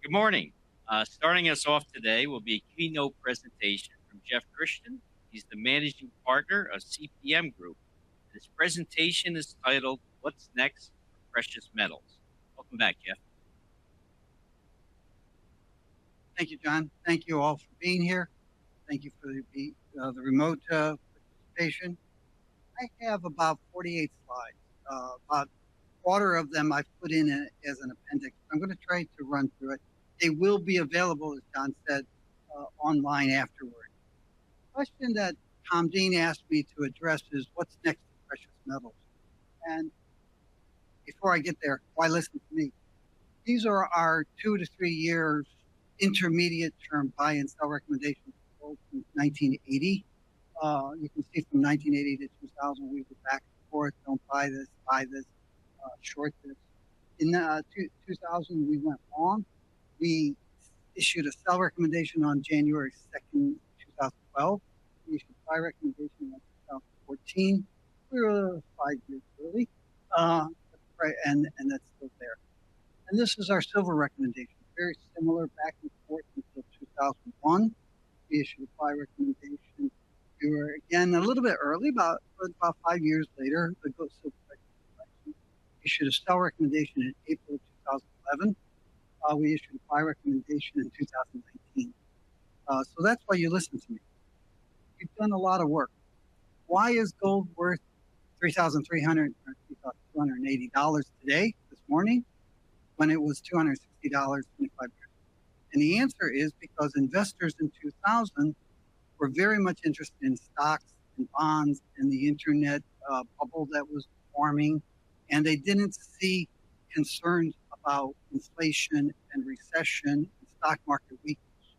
Good morning. Starting us off today will be a keynote presentation from Jeff Christian. He's the managing partner of CPM Group. This presentation is titled, What's Next for Precious Metals? Welcome back, Jeff. Thank you, John. Thank you all for being here. Thank you for the remote participation. I have about 48 slides. About a quarter of them I've put in as an appendix. I'm going to try to run through it. They will be available, as John said, online afterward. The question that Tom Dean asked me to address is what's next for precious metals? And before I get there, why listen to me? These are our 2 to 3 years intermediate term buy and sell recommendations since 1980. You can see from 1980 to 2000, we were back and forth. Don't buy this, short this. In 2000, we went long. We issued a sell recommendation on January 2nd, 2012. We issued a buy recommendation in 2014. We were 5 years early, and that's still there. And this is our silver recommendation, very similar back and forth until 2001. We issued a buy recommendation. We were, again, a little bit early, about 5 years later, the silver price was issued a sell recommendation in April of 2011. We issued a buy recommendation in 2019. So that's why you listen to me. We've done a lot of work. Why is gold worth $3,300 or $3,280 today, this morning, when it was $260 25 years ago? And the answer is because investors in 2000 were very much interested in stocks and bonds and the internet bubble that was forming, and they didn't see concerns about inflation and recession and stock market weakness.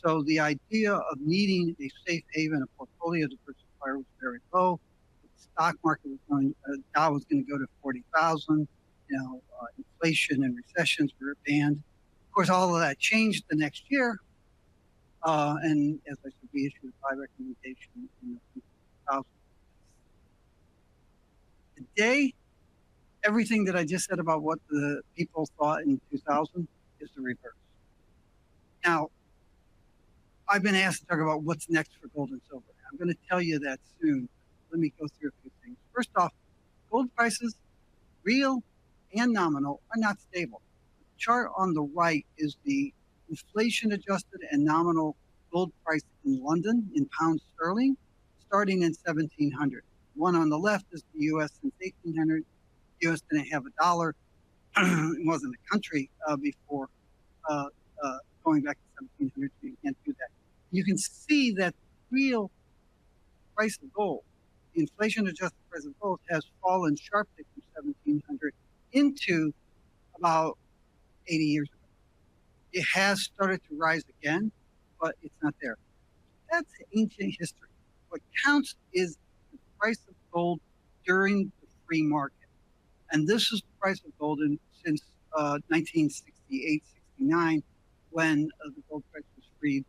So the idea of needing a safe haven, a portfolio diversifier was very low. The stock market was going, Dow was going to go to 40,000. Inflation and recessions were banned. Of course, all of that changed the next year. And as I said, we issued a buy recommendation in 2000. Today, everything that I just said about what the people thought in 2000 is the reverse. Now, I've been asked to talk about what's next for gold and silver. I'm going to tell you that soon. Let me go through a few things. First off, gold prices, real and nominal, are not stable. The chart on the right is the inflation-adjusted and nominal gold price in London in pounds sterling, starting in 1700. One on the left is the U.S. since 1800. The U.S. didn't have a dollar. It wasn't a country before going back to 1700, so you can't do that. You can see that real price of gold, the inflation-adjusted price of gold, has fallen sharply from 1700 into about 80 years ago. It has started to rise again, but it's not there. That's ancient history. What counts is the price of gold during the free market. And this is the price of gold since 1968, 69, when the gold price was freed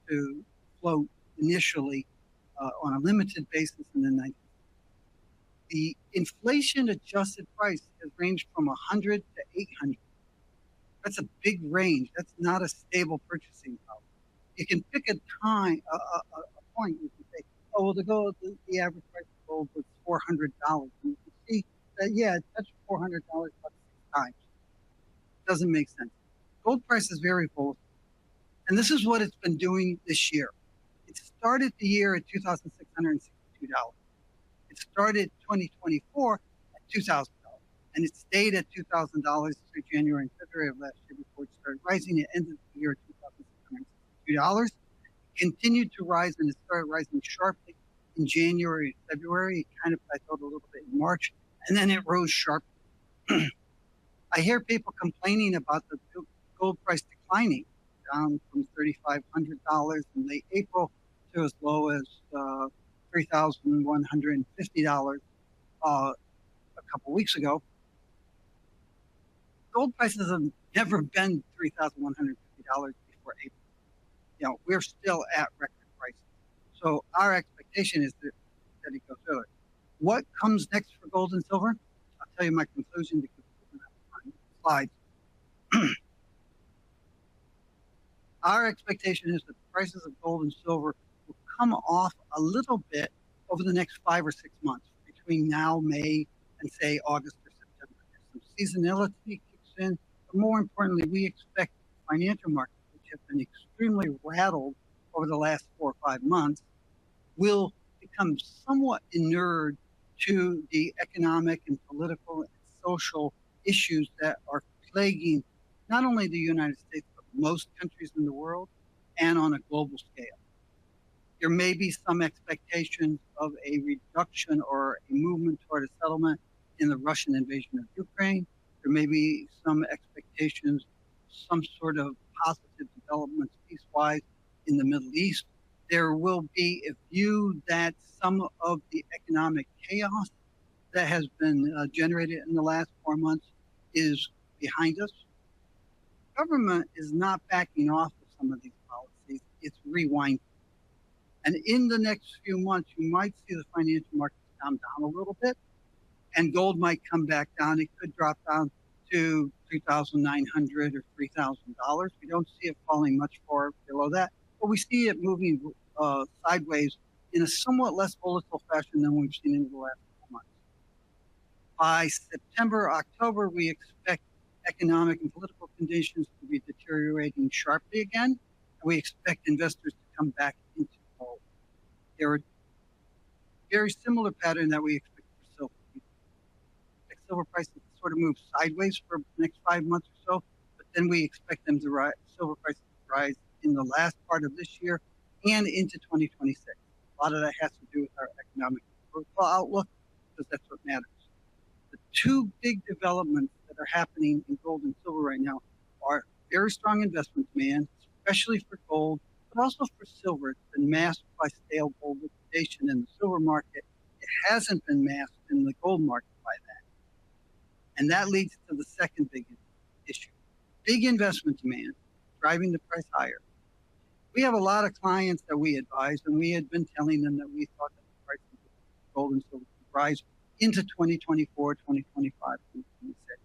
to float initially on a limited basis in the 1960s. The inflation-adjusted price has ranged from 100 to 800. That's a big range. That's not a stable purchasing power. You can pick a time, a point. You can say, "Oh, well, the average price of gold was $400," and you can see that, yeah, it touched $400 about 6 times. Doesn't make sense. Gold price is very volatile, and this is what it's been doing this year. It started the year at $2,662. It started 2024 at $2,000, and it stayed at $2,000 through January and February of last year before it started rising. It ended the year at $2,662. It continued to rise, and it started rising sharply in January and February. It kind of plateaued a little bit in March, and then it rose sharply. I hear people complaining about the gold price declining down from $3,500 in late April to as low as $3,150 a couple weeks ago. Gold prices have never been $3,150 before April. We're still at record prices. So our expectation is that it goes further. What comes next for gold and silver? I'll tell you my conclusion because we don't have time. Slides. Our expectation is that the prices of gold and silver will come off a little bit over the next 5 or 6 months between now, May, and say August or September. Some seasonality kicks in, but more importantly, we expect financial markets, which have been extremely rattled over the last 4 or 5 months, will become somewhat inured to the economic and political and social issues that are plaguing not only the United States, but most countries in the world and on a global scale. There may be some expectations of a reduction or a movement toward a settlement in the Russian invasion of Ukraine. There may be some expectations, some sort of positive developments peace-wise in the Middle East. There will be a view that some of the economic chaos that has been generated in the last 4 months is behind us. Government is not backing off of some of these policies, it's rewinding. And in the next few months, you might see the financial markets come down a little bit, and gold might come back down. It could drop down to $2,900 or $3,000. We don't see it falling much far below that, but we see it moving sideways in a somewhat less volatile fashion than we've seen in the last couple months. By September, October, we expect economic and political conditions to be deteriorating sharply again, and we expect investors to come back into gold. There are very similar pattern that we expect for silver. We expect silver prices to sort of move sideways for the next 5 months or so, but then we expect them to rise, silver prices to rise in the last part of this year and into 2026. A lot of that has to do with our economic and political outlook, because that's what matters. The two big developments that are happening in gold and silver right now are very strong investment demand, especially for gold, but also for silver. It's been masked by stale gold liquidation in the silver market. It hasn't been masked in the gold market by that. And that leads to the second big issue. Big investment demand driving the price higher. We have a lot of clients that we advise, and we had been telling them that we thought that the price of gold and silver would rise into 2024, 2025, 2026.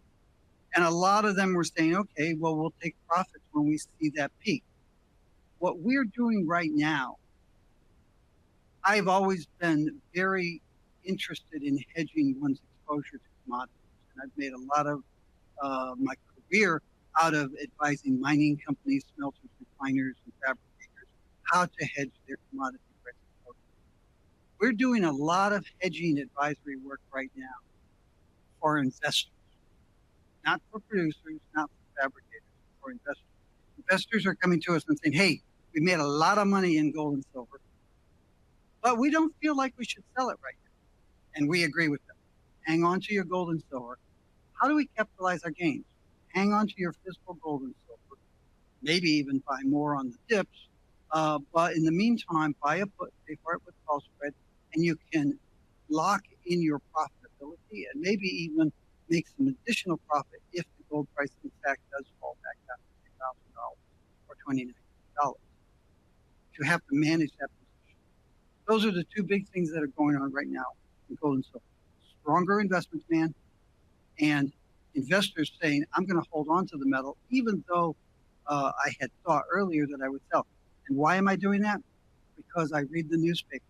And a lot of them were saying, okay, well, we'll take profits when we see that peak. What we're doing right now, I've always been very interested in hedging one's exposure to commodities. And I've made a lot of my career out of advising mining companies, smelters, refiners, and fabricators how to hedge their commodity price exposure. We're doing a lot of hedging advisory work right now for investors, not for producers, not for fabricators, for investors. Investors are coming to us and saying, hey, we made a lot of money in gold and silver, but we don't feel like we should sell it right now. And we agree with them. Hang on to your gold and silver. How do we capitalize our gains? Hang on to your physical gold and silver, maybe even buy more on the dips. But in the meantime, buy a put, pay for it with call spread, and you can lock in your profitability and maybe even make some additional profit if the gold price in fact does fall back down to $3,000 or $2,900. You have to manage that position. Those are the two big things that are going on right now in gold and silver. Stronger investment demand and investors saying, I'm going to hold on to the metal, even though I had thought earlier that I would sell. And why am I doing that? Because I read the newspaper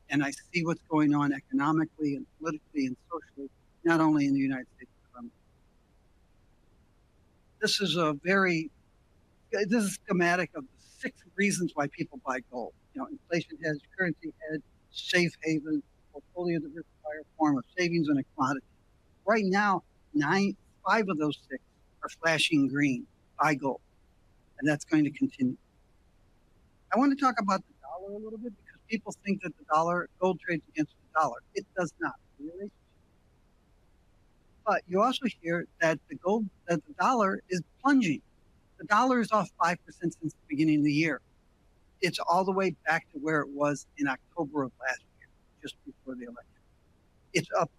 and I see what's going on economically and politically and socially, not only in the United States, but around the world. This is a schematic of the 6 reasons why people buy gold. Inflation hedge, currency hedge, safe haven, portfolio diversifier, form of savings, and a commodity. Right now, 5 of those 6 are flashing green. Buy gold, and that's going to continue. I want to talk about the dollar a little bit because people think that gold trades against the dollar. It does not. But you also hear that the dollar is plunging. The dollar is off 5% since the beginning of the year. It's all the way back to where it was in October of last year, just before the election. It's up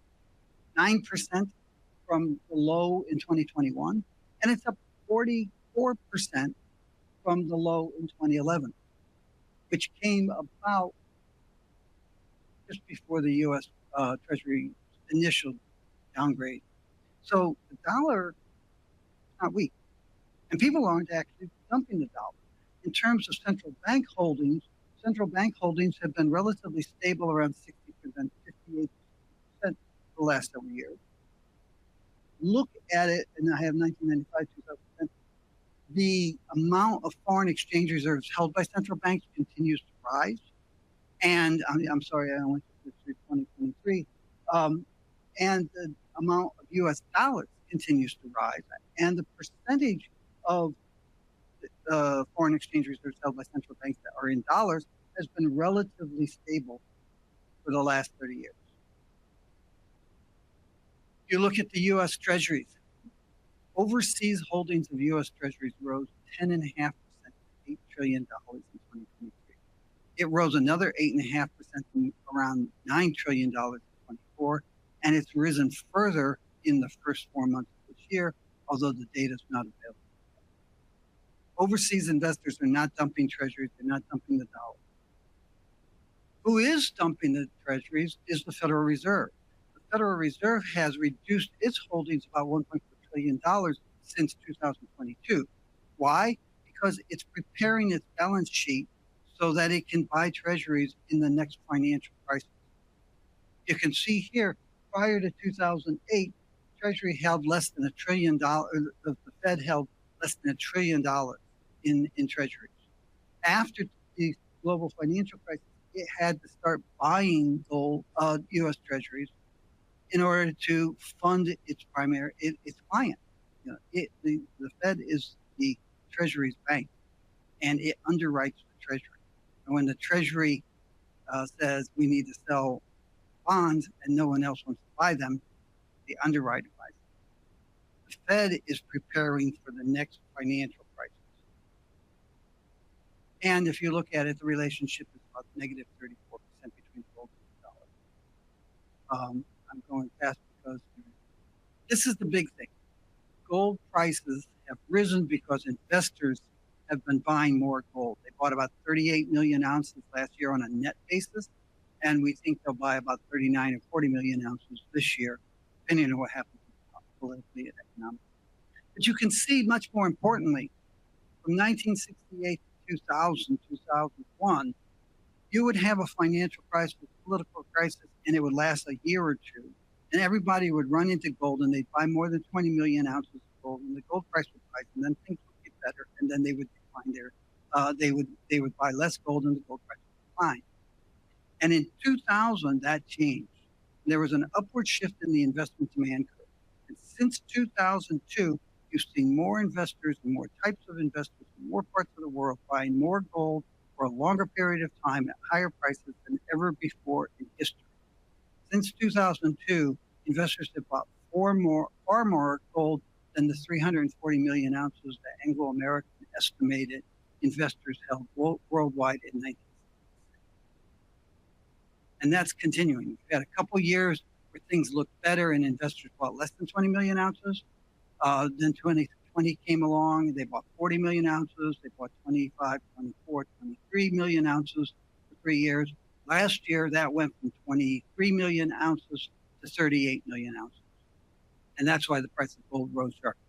9% from the low in 2021, and it's up 44% from the low in 2011, which came about just before the U.S. Treasury initial downgrade. So the dollar is not weak, and people aren't actually dumping the dollar. In terms of central bank holdings have been relatively stable around 60%, 58% for the last several years. Look at it, and I have 1995, 2010. The amount of foreign exchange reserves held by central banks continues to rise. And I'm sorry, I only took this through 2023. And the amount of US dollars continues to rise. And the percentage of foreign exchange reserves held by central banks that are in dollars has been relatively stable for the last 30 years. You look at the US Treasuries. Overseas holdings of US Treasuries rose 10.5% to $8 trillion in 2023. It rose another 8.5% to around $9 trillion in 2024, and it's risen further in the first 4 months of this year, although the data is not available. Overseas investors are not dumping treasuries, they're not dumping the dollar. Who is dumping the treasuries is the Federal Reserve. The Federal Reserve has reduced its holdings about $1.4 trillion since 2022. Why? Because it's preparing its balance sheet so that it can buy treasuries in the next financial crisis. You can see here, prior to 2008, Treasury held less than $1 trillion. The Fed held less than $1 trillion in treasuries. After the global financial crisis, it had to start buying gold, U.S. treasuries in order to fund its client. The Fed is the Treasury's bank, and it underwrites the Treasury. And when the Treasury says we need to sell bonds and no one else wants to buy them, the underwriter buys them. The Fed is preparing for the next financial crisis. And if you look at it, the relationship is about negative 34% between gold and the dollar. I'm going fast because this is the big thing. Gold prices have risen because investors have been buying more gold. They bought about 38 million ounces last year on a net basis, and we think they'll buy about 39 or 40 million ounces this year, depending on what happens politically and economically. But you can see, much more importantly, from 1968 to 2000, 2001, you would have a financial crisis, political crisis, and it would last a year or two. And everybody would run into gold, and they'd buy more than 20 million ounces of gold, and the gold price would rise, and then things would get better, and then they would decline they would buy less gold, and the gold price would decline. And in 2000, that changed. There was an upward shift in the investment demand curve. And since 2002, you've seen more investors and more types of investors in more parts of the world buying more gold for a longer period of time at higher prices than ever before in history. Since 2002, investors have bought far more gold than the 340 million ounces that Anglo-American estimated investors held worldwide in 1966. And that's continuing. We've had a couple years where things looked better and investors bought less than 20 million ounces. Then 2020 came along, they bought 40 million ounces, they bought 25, 24, 23 million ounces for 3 years. Last year, that went from 23 million ounces to 38 million ounces. And that's why the price of gold rose sharply.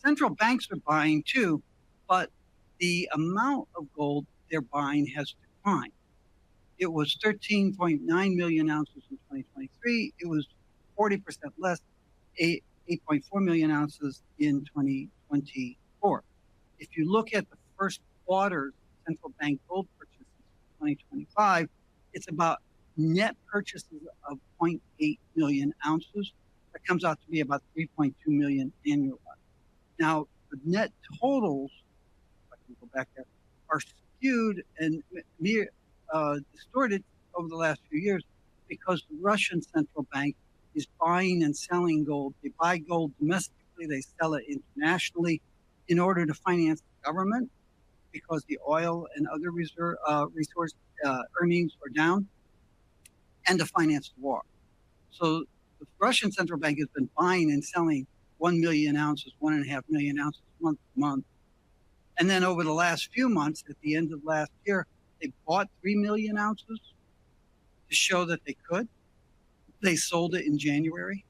Central banks are buying too, but the amount of gold they're buying has declined. It was 13.9 million ounces in 2023. It was 40% less, 8.4 million ounces in 2024. If you look at the first quarter central bank gold purchases for 2025, it's about net purchases of 0.8 million ounces. That comes out to be about 3.2 million annualized. Now, the net totals, if I can go back there, are skewed and distorted over the last few years because the Russian central bank is buying and selling gold. They buy gold domestically, they sell it internationally in order to finance the government because the oil and other resource earnings are down, and to finance the war. So the Russian central bank has been buying and selling 1 million ounces, 1.5 million ounces month to month. And then over the last few months, at the end of last year, they bought 3 million ounces to show that they could. They sold it in January,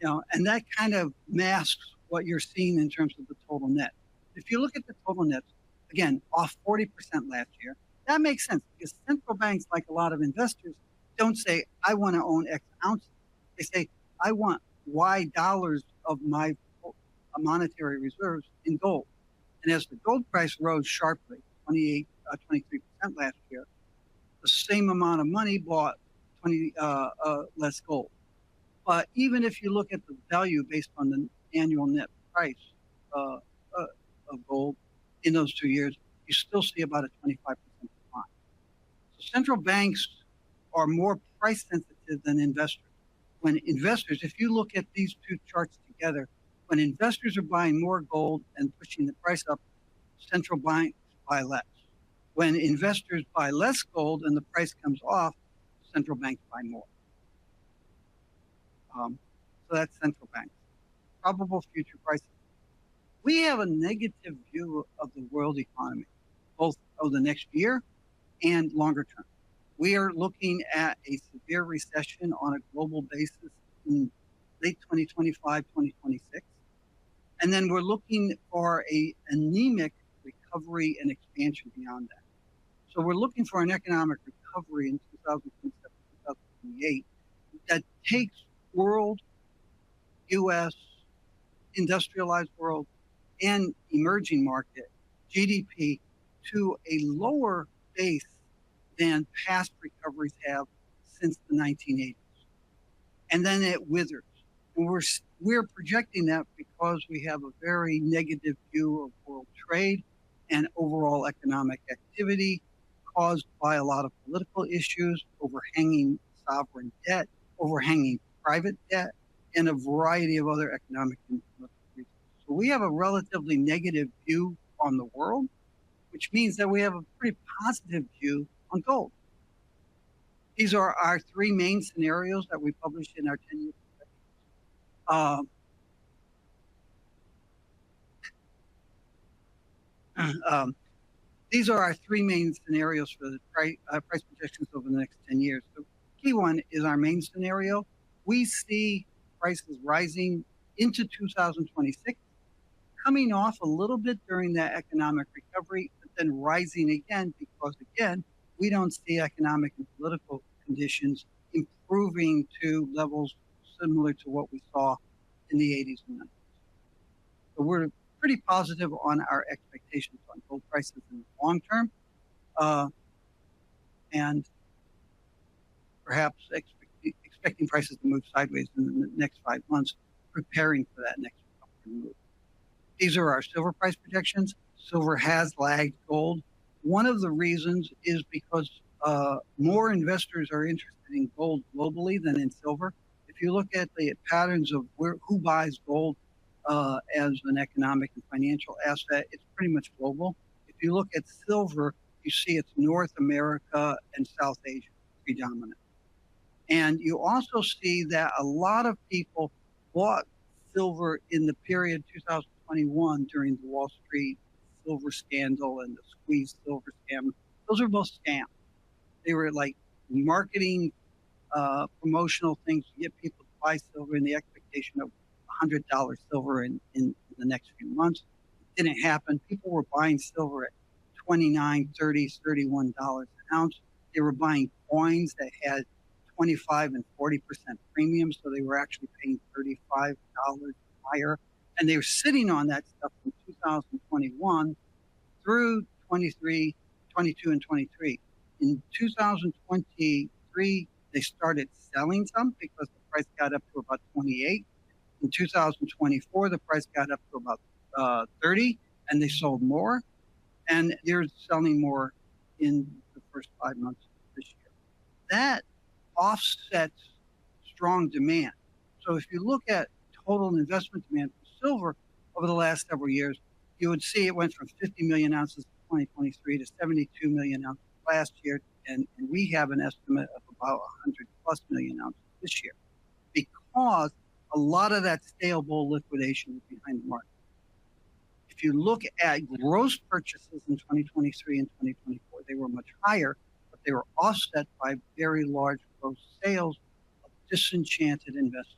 and that kind of masks what you're seeing in terms of the total net. If you look at the total nets, again, off 40% last year, that makes sense because central banks, like a lot of investors, don't say, I want to own X ounces. They say, I want Y dollars of my monetary reserves in gold. And as the gold price rose sharply, 23% last year, the same amount of money bought less gold. But even if you look at the value based on the annual net price uh, uh, of gold in those 2 years, you still see about a 25% decline. So central banks are more price sensitive than investors. When investors, if you look at these two charts together, when investors are buying more gold and pushing the price up, central banks buy less. When investors buy less gold and the price comes off, central banks buy more. So that's central banks. Probable future prices. We have a negative view of the world economy, both of the next year and longer term. We are looking at a severe recession on a global basis in late 2025, 2026. And then we're looking for an anemic recovery and expansion beyond that. So we're looking for an economic recovery in 2027, 2028 that takes world, U.S., industrialized world, and emerging market GDP to a lower base than past recoveries have since the 1980s. And then it withers. And we're projecting that because we have a very negative view of world trade and overall economic activity caused by a lot of political issues, overhanging sovereign debt, overhanging private debt, and a variety of other economic and political reasons. So we have a relatively negative view on the world, which means that we have a pretty positive view on gold. These are our three main scenarios that we published in our 10-year these are our three main scenarios for the price projections over the next 10 years. The key one is our main scenario. We see prices rising into 2026, coming off a little bit during that economic recovery, but then rising again because, again, we don't see economic and political conditions improving to levels similar to what we saw in the 80s and 90s. So we're pretty positive on our expectations on gold prices in the long term, and perhaps expecting prices to move sideways in the next 5 months, preparing for that next move. These are our silver price projections. Silver has lagged gold. One of the reasons is because more investors are interested in gold globally than in silver. If you look at the patterns of who buys gold as an economic and financial asset, it's pretty much global. If you look at silver, you see it's North America and South Asia predominant. And you also see that a lot of people bought silver in the period 2021 during the Wall Street silver scandal and the squeeze silver scam. Those are both scams. They were like marketing promotional things to get people to buy silver in the expectation of $100 silver in the next few months. It didn't happen. People were buying silver at $29, $30, $31 an ounce. They were buying coins that had 25 and 40% premiums, so they were actually paying $35 higher. And they were sitting on that stuff from 2021 through 23, 22, and 23. In 2023, they started selling some because the price got up to about 28. In 2024, the price got up to about 30, and they sold more. And they're selling more in the first 5 months of this year. That offsets strong demand. So if you look at total investment demand for silver over the last several years, you would see it went from 50 million ounces in 2023 to 72 million ounces last year, and we have an estimate of about 100 plus million ounces this year, because a lot of that stale bull liquidation is behind the market. If you look at gross purchases in 2023 and 2024, they were much higher, but they were offset by very large gross sales of disenchanted investors.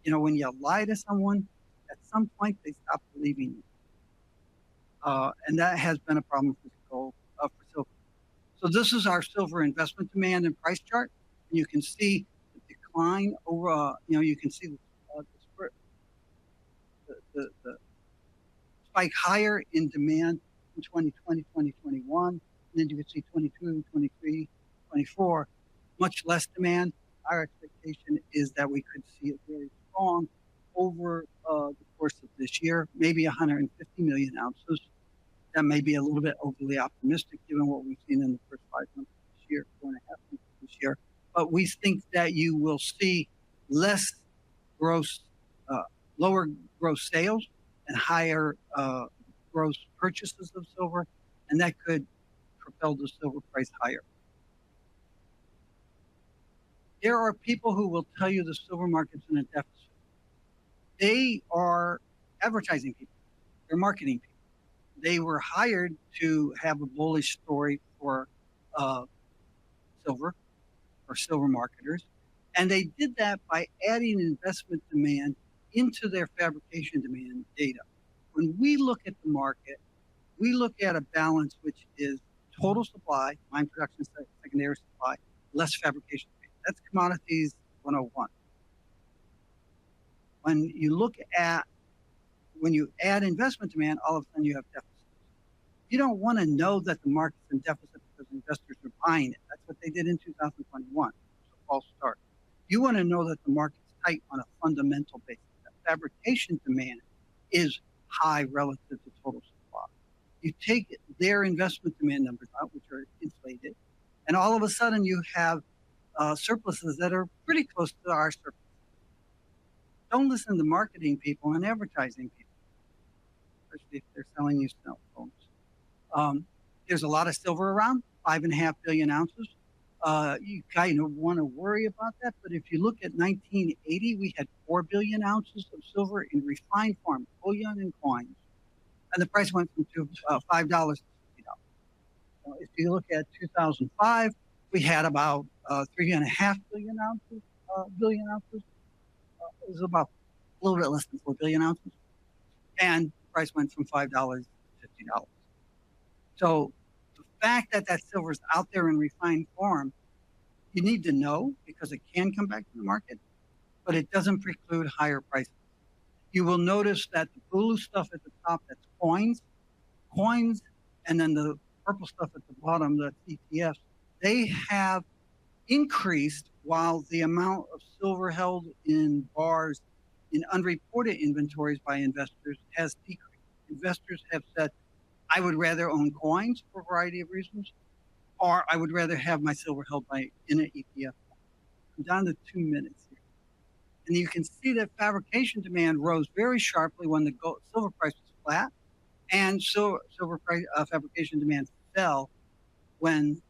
You know, when you lie to someone, at some point they stop believing you. and that has been a problem for gold, for silver. So this is our silver investment demand and price chart, and you can see the decline over. You can see the spike higher in demand in 2020, 2021, and then you can see 22, 23, 24, much less demand. Our expectation is that we could see it very strong over the course of this year, maybe 150 million ounces. That may be a little bit overly optimistic given what we've seen in the first 5 months of this year, 4.5 months of this year. But we think that you will see less gross, lower gross sales and higher gross purchases of silver, and that could propel the silver price higher. There are people who will tell you the silver market's in a deficit. They are advertising people. They're marketing people. They were hired to have a bullish story for silver, or silver marketers, and they did that by adding investment demand into their fabrication demand data. When we look at the market, we look at a balance which is total supply, mine production, secondary supply, less fabrication demand. That's commodities 101. When you add investment demand, all of a sudden you have deficits. You don't want to know that the market's in deficit because investors are buying it. That's what they did in 2021. It's a false start. You want to know that the market's tight on a fundamental basis. That fabrication demand is high relative to total supply. You take their investment demand numbers out, which are inflated, and all of a sudden you have surpluses that are pretty close to our surplus. Don't listen to marketing people and advertising people, especially if they're selling you cell phones. There's a lot of silver around, 5.5 billion ounces. You kind of want to worry about that, but if you look at 1980, we had 4 billion ounces of silver in refined form, bullion and coins, and the price went from $5 to $50. If you look at 2005, we had about 3.5 billion ounces. It was about a little bit less than 4 billion ounces, and the price went from $5 to $50. So the fact that that silver is out there in refined form, you need to know because it can come back to the market, but it doesn't preclude higher prices. You will notice that the blue stuff at the top, that's coins, and then the purple stuff at the bottom, that's ETFs, they have increased while the amount of silver held in bars in unreported inventories by investors has decreased. Investors have said, I would rather own coins for a variety of reasons, or I would rather have my silver held in an ETF. I'm down to 2 minutes here. And you can see that fabrication demand rose very sharply when the silver price was flat, and silver price, fabrication demand fell when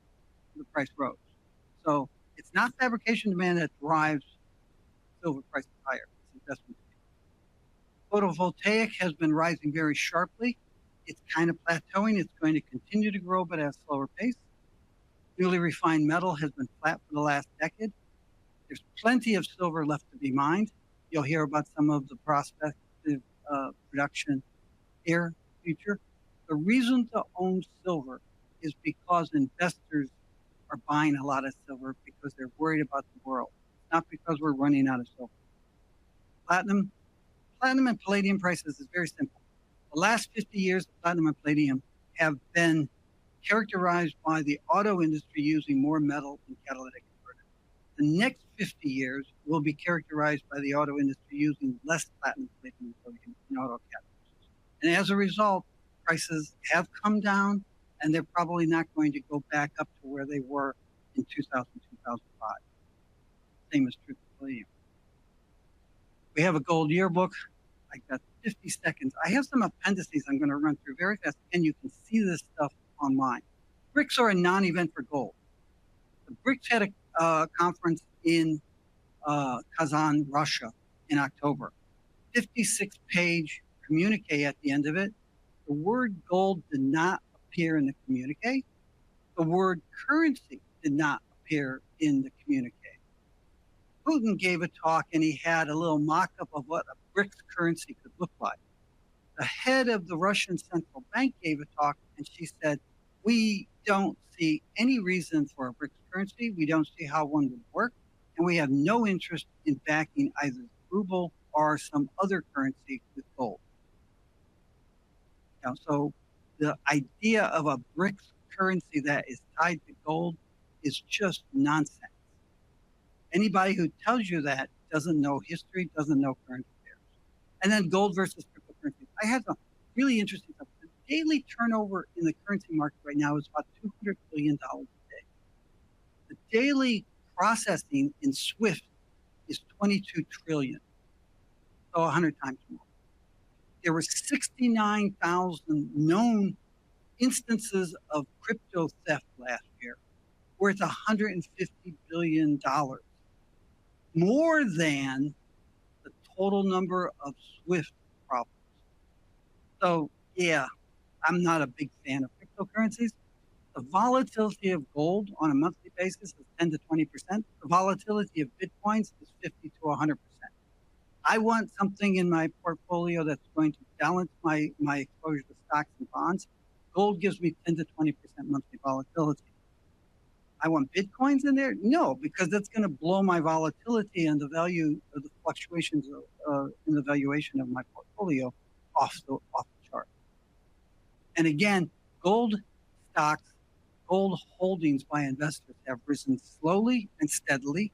the price rose. So it's not fabrication demand that drives silver prices higher. It's investment demand. Photovoltaic has been rising very sharply. It's kind of plateauing. It's going to continue to grow, but at a slower pace. Newly refined metal has been flat for the last decade. There's plenty of silver left to be mined. You'll hear about some of the prospective production here in the future. The reason to own silver is because investors are buying a lot of silver because they're worried about the world, not because we're running out of silver. Platinum and palladium prices is very simple. The last 50 years, platinum and palladium have been characterized by the auto industry using more metal in catalytic converters. The next 50 years will be characterized by the auto industry using less platinum, palladium, and palladium in auto catalysts. And as a result, prices have come down, and they're probably not going to go back up to where they were in 2000, 2005. Same is true for palladium. We have a gold yearbook. I got 50 seconds. I have some appendices I'm going to run through very fast, and you can see this stuff online. BRICS are a non-event for gold. The BRICS had a conference in Kazan, Russia in October. 56-page communique at the end of it. The word gold did not appear in the communique. The word currency did not appear in the communique. Putin gave a talk and he had a little mock-up of what a BRICS currency could look like. The head of the Russian central bank gave a talk, and she said, "We don't see any reason for a BRICS currency. We don't see how one would work, and we have no interest in backing either the ruble or some other currency with gold." So the idea of a BRICS currency that is tied to gold is just nonsense. Anybody who tells you that doesn't know history, doesn't know current affairs. And then gold versus cryptocurrency. I had some really interesting stuff. The daily turnover in the currency market right now is about $200 billion a day. The daily processing in SWIFT is 22 trillion, so 100 times more. There were 69,000 known instances of crypto theft last year, worth $150 billion, more than the total number of SWIFT problems. So, yeah, I'm not a big fan of cryptocurrencies. The volatility of gold on a monthly basis is 10 to 20%. The volatility of Bitcoins is 50 to 100%. I want something in my portfolio that's going to balance my exposure to stocks and bonds. Gold gives me 10 to 20% monthly volatility. I want Bitcoins in there? No, because that's going to blow my volatility and the value of the fluctuations in the valuation of my portfolio off the chart. And again, gold stocks, gold holdings by investors have risen slowly and steadily.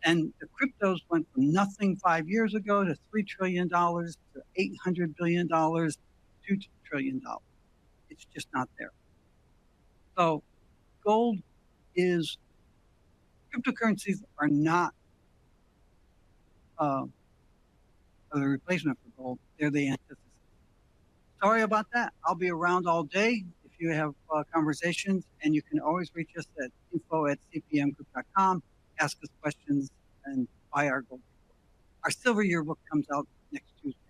And the cryptos went from nothing 5 years ago to $3 trillion to $800 billion to $2 trillion. It's just not there. So gold is, cryptocurrencies are not a replacement for gold. They're the antithesis. Sorry about that. I'll be around all day if you have conversations, and you can always reach us at info@cpmgroup.com, ask us questions, and buy our gold. Our silver yearbook comes out next Tuesday.